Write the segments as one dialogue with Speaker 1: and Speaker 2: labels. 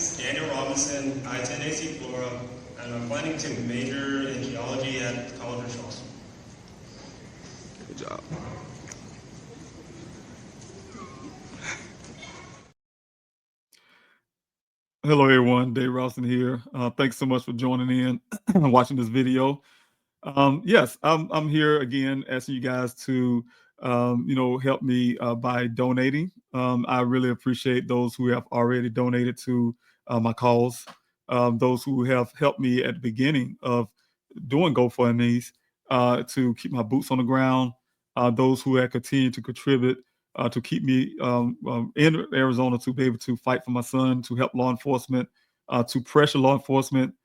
Speaker 1: is Daniel Robinson. I attend AC Flora, and I'm planning to major in geology at College of Charleston.
Speaker 2: Good job.
Speaker 3: Hello, everyone. Dave Rawson here. Thanks so much for joining in and watching this video. Yes, I'm here again asking you guys to, help me by donating. I really appreciate those who have already donated to my cause, those who have helped me at the beginning of doing GoFundMe's to keep my boots on the ground, those who have continued to contribute to keep me in Arizona to be able to fight for my son, to help law enforcement, to pressure law enforcement,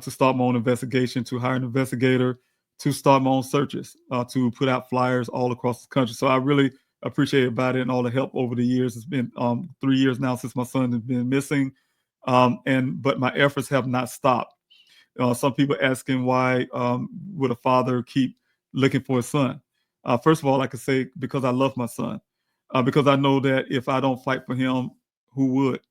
Speaker 3: to start my own investigation, to hire an investigator, to start my own searches, to put out flyers all across the country. So I really appreciate everybody and all the help over the years. It's been 3 years now since my son has been missing, but my efforts have not stopped. Some people asking why would a father keep looking for his son? First of all, I could say because I love my son, because I know that if I don't fight for him, who would?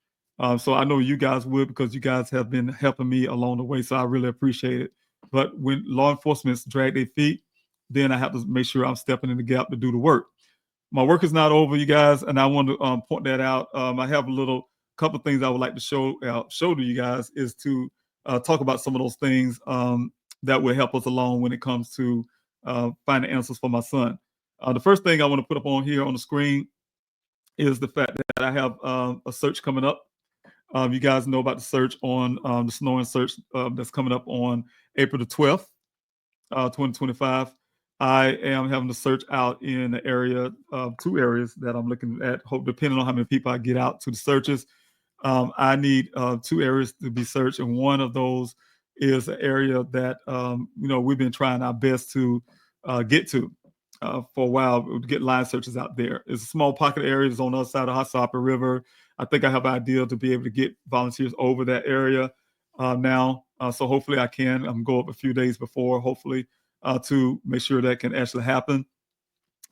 Speaker 3: So I know you guys would because you guys have been helping me along the way. So I really appreciate it. But when law enforcement drag their feet, then I have to make sure I'm stepping in the gap to do the work. My work is not over, you guys, and I want to point that out. I have a couple of things I would like to show to you guys is to talk about some of those things that will help us along when it comes to finding answers for my son. The first thing I want to put up on here on the screen is the fact that I have a search coming up. You guys know about the search on the Sonoran search that's coming up on April the 12th, 2025. I am having the search out in the area, 2 areas that I'm looking at. Depending on how many people I get out to the searches, I need 2 areas to be searched, and one of those is an area that we've been trying our best to get to for a while. To get line searches out there. It's a small pocket area. It's on the other side of the Hassapa River. I think I have an idea to be able to get volunteers over that area now. So hopefully I can go up a few days before, hopefully, to make sure that can actually happen.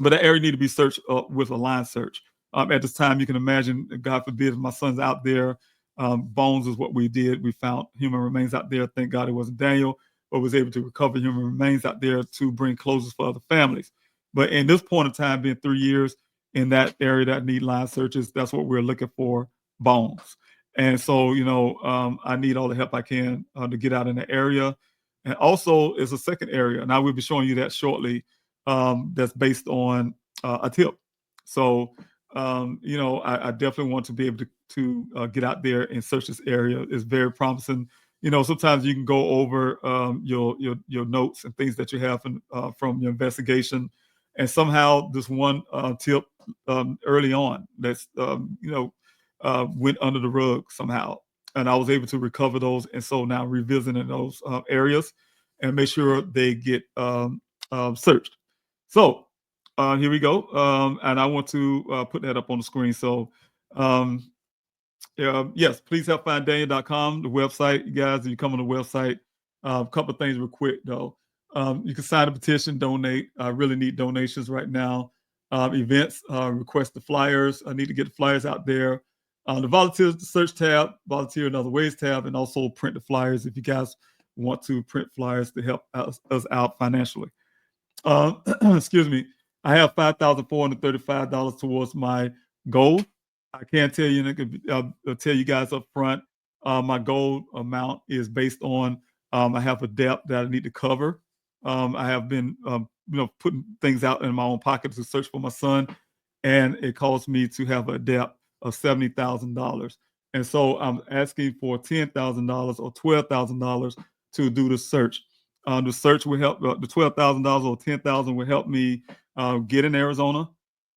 Speaker 3: But that area need to be searched with a line search. At this time, you can imagine, God forbid, if my son's out there, bones is what we did. We found human remains out there. Thank God it wasn't Daniel, but was able to recover human remains out there to bring closures for other families. But in this point in time, being 3 years in that area that need line searches, that's what we're looking for, bones. And so, I need all the help I can to get out in the area. And also, it's a second area, and I will be showing you that shortly. That's based on a tip. So, I definitely want to be able to get out there and search this area. It's very promising. Sometimes you can go over your notes and things that you have from your investigation, and somehow this one tip early on that's went under the rug somehow, and I was able to recover those. And so now revisiting those areas and make sure they get searched. So here we go, and I want to put that up on the screen. So yes, please help find Daniel.com, the website. You guys, if you come on the website, a couple of things real quick though. You can sign a petition, donate. I really need donations right now. Events, request the flyers. I need to get the flyers out there. The volunteer search tab, volunteer in other ways tab, and also print the flyers if you guys want to print flyers to help us out financially. Excuse me. I have $5,435 towards my goal. I can't tell you, I'll tell you guys up front. My goal amount is based on I have a debt that I need to cover. I have been, putting things out in my own pocket to search for my son, and it caused me to have a debt of $70,000. And so I'm asking for $10,000 or $12,000 to do the search. The search will help. The $12,000 or $10,000 will help me get in Arizona.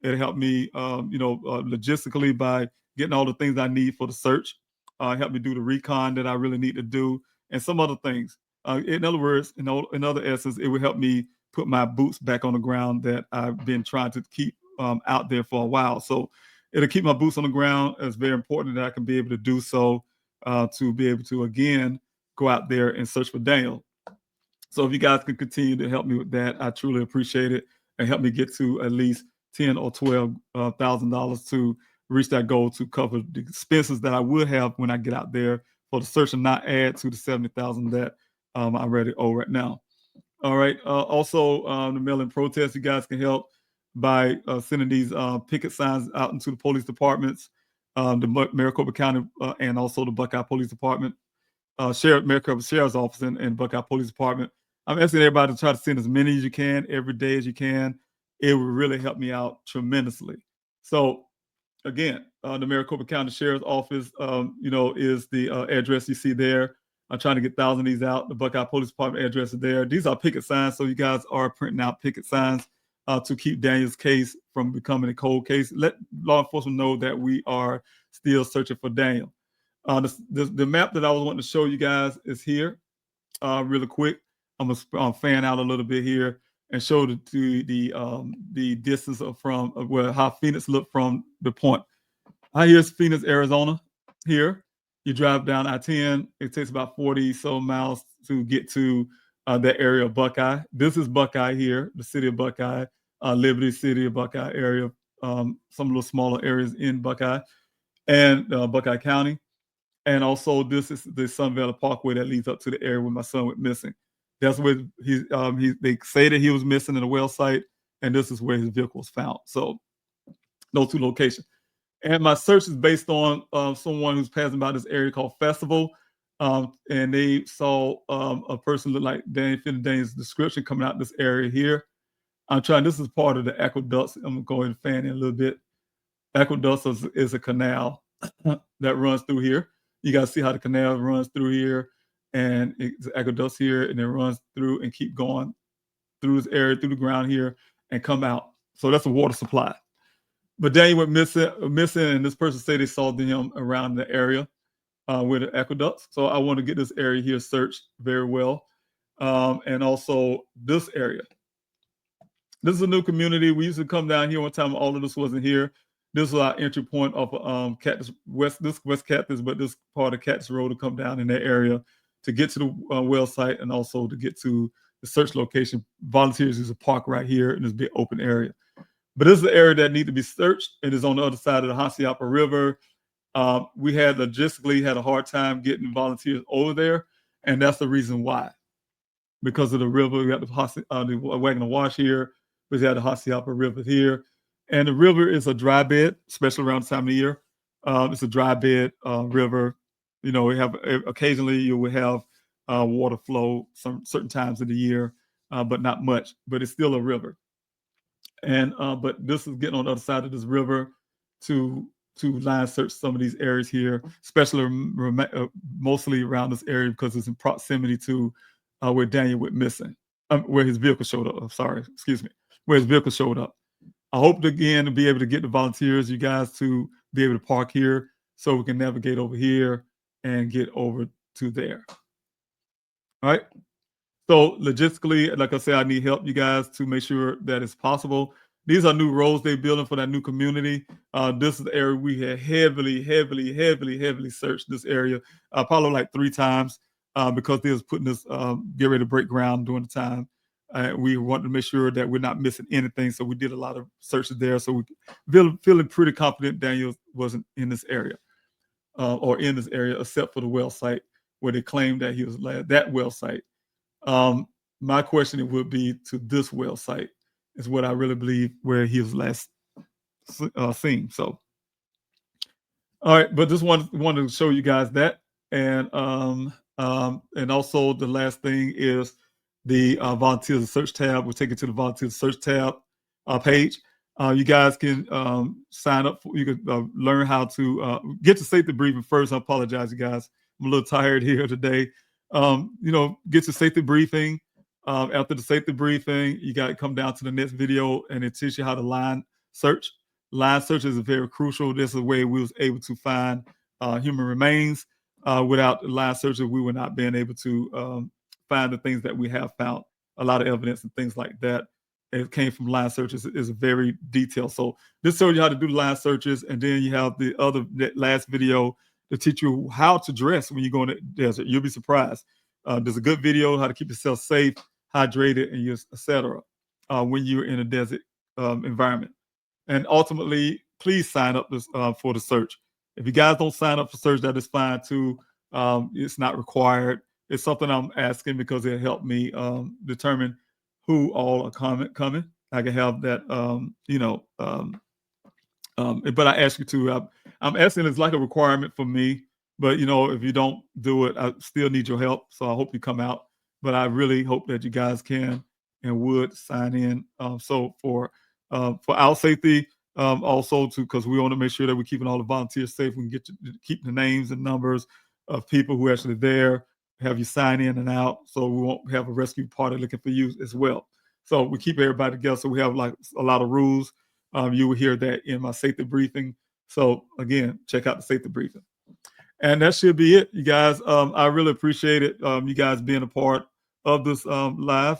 Speaker 3: It'll help me, logistically by getting all the things I need for the search. Help me do the recon that I really need to do, and some other things. In other words, in other essence, it will help me put my boots back on the ground that I've been trying to keep out there for a while. So it'll keep my boots on the ground. It's very important that I can be able to do so to be able to, again, go out there and search for Daniel. So if you guys can continue to help me with that, I truly appreciate it, and help me get to at least $10,000 or $12,000 to reach that goal to cover the expenses that I would have when I get out there for the search and not add to the 70,000 that I already owe right now. All right. Also, the mail-in protest, you guys can help by sending these picket signs out into the police departments, the Maricopa County and also the Buckeye Police Department, Maricopa Sheriff's Office and Buckeye Police Department. I'm asking everybody to try to send as many as you can every day as you can. It will really help me out tremendously. So again, the Maricopa County Sheriff's Office, is the address you see there. I'm trying to get 1,000 of these out. The Buckeye Police Department address is there. These are picket signs, so you guys are printing out picket signs to keep Daniel's case from becoming a cold case. Let law enforcement know that we are still searching for Daniel. The map that I was wanting to show you guys is here, really quick. I'm gonna fan out a little bit here and show the distance from where how Phoenix looked from the point. Here's Phoenix, Arizona. Here, you drive down I-10. It takes about 40 so miles to get to that area of Buckeye. This is Buckeye here, the city of Buckeye, Liberty City of Buckeye area, some little smaller areas in Buckeye and Buckeye County. And also, this is the Sun Valley Parkway that leads up to the area where my son went missing. That's where they say that he was missing in a well site, and this is where his vehicle was found. So those two locations. And my search is based on someone who's passing by this area called Festival, and they saw a person look like Daniel's description coming out this area here. This is part of the aqueducts. I'm going to fan in a little bit. Aqueducts is a canal that runs through here. You guys see how the canal runs through here, and it's aqueducts here, and it runs through and keep going through this area, through the ground here, and come out. So that's a water supply. But Daniel went missing, and this person said they saw him around the area with the aqueducts. So I want to get this area here searched very well, and also this area. This is a new community. We used to come down here one time. All of this wasn't here. This was our entry point of Cactus West. This West Cactus, but this part of Cactus Road to come down in that area to get to the well site and also to get to the search location. Volunteers use a park right here in this big open area. But this is the area that needs to be searched. It is on the other side of the Hassayampa River. We had logistically had a hard time getting volunteers over there, and that's the reason why. Because of the river, we got the Wagon and Wash here. We had the Hassayampa River here. And the river is a dry bed, especially around the time of the year. It's a dry bed river. You know, we have occasionally you will have water flow some certain times of the year, but not much. But it's still a river. And but this is getting on the other side of this river to line search some of these areas here, especially mostly around this area because it's in proximity to where Daniel went missing, where his vehicle showed up. Where his vehicle showed up. I hope again to be able to get the volunteers, you guys, to be able to park here so we can navigate over here and get over to there. All right. So logistically, like I said, I need help, you guys, to make sure that it's possible. These are new roads they're building for that new community. This is the area we had heavily searched this area, probably like 3 times because they was putting this, get ready to break ground during the time. We wanted to make sure that we're not missing anything. So we did a lot of searches there. So we feeling pretty confident Daniel wasn't in this area or in this area, except for the well site where they claimed that he was that well site. My question would be to this well site is what I really believe where he was last seen. So, all right, but just wanted to show you guys that, and also the last thing is the volunteers search tab. We'll take it to the volunteers search tab page. You guys can sign up. You can learn how to get to safety briefing first. I apologize, you guys. I'm a little tired here today. Get your safety briefing. After the safety briefing, you got to come down to the next video and it teaches you how to line search. Line search is very crucial. This is the way we was able to find human remains. Without line search, we would not been able to find the things that we have found. A lot of evidence and things like that. It came from line searches. Is very detailed. So this shows you how to do line searches, and then you have that last video to teach you how to dress when you go in the desert. You'll be surprised. There's a good video how to keep yourself safe, hydrated, and etc. When you're in a desert environment. And ultimately, please sign up for the search. If you guys don't sign up for search, that is fine too. It's not required. It's something I'm asking because it helped me determine who all are coming. I can have that, but I ask you to. I'm asking. It's like a requirement for me. But if you don't do it, I still need your help. So I hope you come out. But I really hope that you guys can and would sign in. So for our safety, also because we want to make sure that we're keeping all the volunteers safe. We can keep the names and numbers of people who are actually there. Have you sign in and out, so we won't have a rescue party looking for you as well. So we keep everybody together. So we have like a lot of rules. You will hear that in my safety briefing. So again, check out the safety briefing. And that should be it, you guys. I really appreciate it. You guys being a part of this live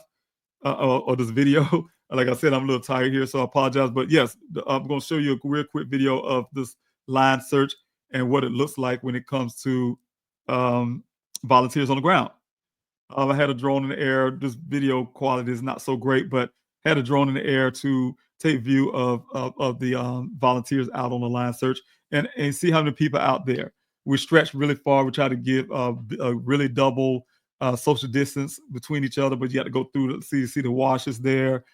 Speaker 3: or this video. Like I said, I'm a little tired here, so I apologize. But yes, I'm going to show you a real quick video of this line search and what it looks like when it comes to volunteers on the ground. I had a drone in the air. This video quality is not so great, but had a drone in the air to take view of the volunteers out on the line search and see how many people out there. We stretch really far. We try to give a really double social distance between each other, but you got to go through see the washes there,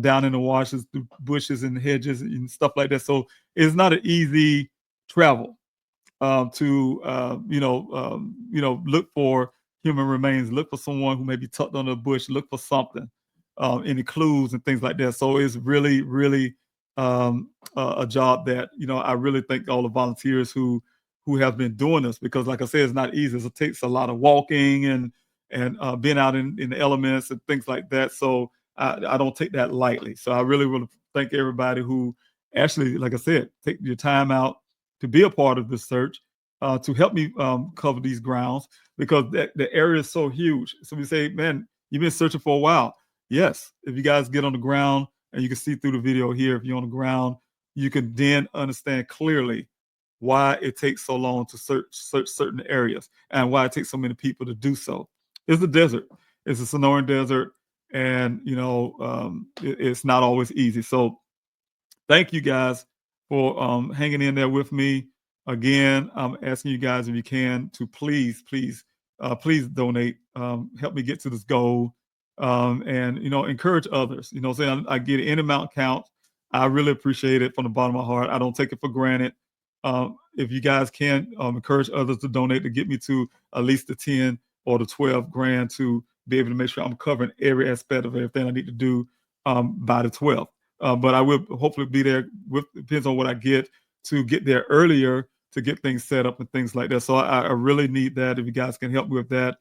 Speaker 3: down in the washes, through bushes and hedges and stuff like that. So it's not an easy travel to look for human remains, look for someone who may be tucked under a bush, look for something, any clues and things like that. So it's really, really a job that I really thank all the volunteers who have been doing this, because like I said, it's not easy. It takes a lot of walking and being out in the elements and things like that. So I don't take that lightly. So I really want to thank everybody who actually, like I said, take your time out to be a part of this search, to help me cover these grounds, because the area is so huge. So we say, man, you've been searching for a while. Yes, if you guys get on the ground, and you can see through the video here, if you're on the ground, you can then understand clearly why it takes so long to search certain areas and why it takes so many people to do so. It's the desert. It's a Sonoran desert, and it's not always easy. So thank you guys for hanging in there with me. Again, I'm asking you guys, if you can, to please donate. Help me get to this goal, and encourage others. Saying I get any amount count. I really appreciate it from the bottom of my heart. I don't take it for granted. If you guys can encourage others to donate to get me to at least the 10 or the 12 grand to be able to make sure I'm covering every aspect of everything I need to do by the 12th. But I will hopefully be there. Depends on what I get to get there earlier to get things set up and things like that. So I really need that. If you guys can help me with that,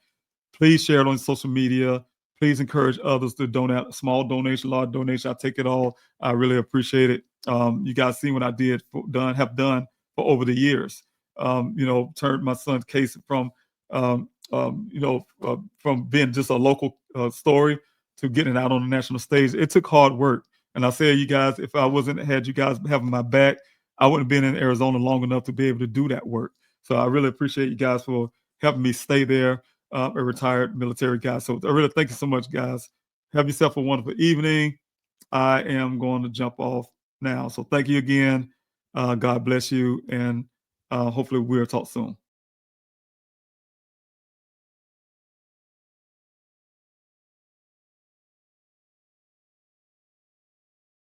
Speaker 3: please share it on social media. Please encourage others to donate. A small donation, large donation, I take it all. I really appreciate it. You guys see what I have done for over the years. Turned my son's case from being just a local story to getting out on the national stage. It took hard work. And I say, you guys, if I had you guys having my back, I wouldn't have been in Arizona long enough to be able to do that work. So I really appreciate you guys for helping me stay there, a retired military guy. So I really thank you so much, guys. Have yourself a wonderful evening. I am going to jump off now. So thank you again. God bless you. And hopefully we'll talk soon.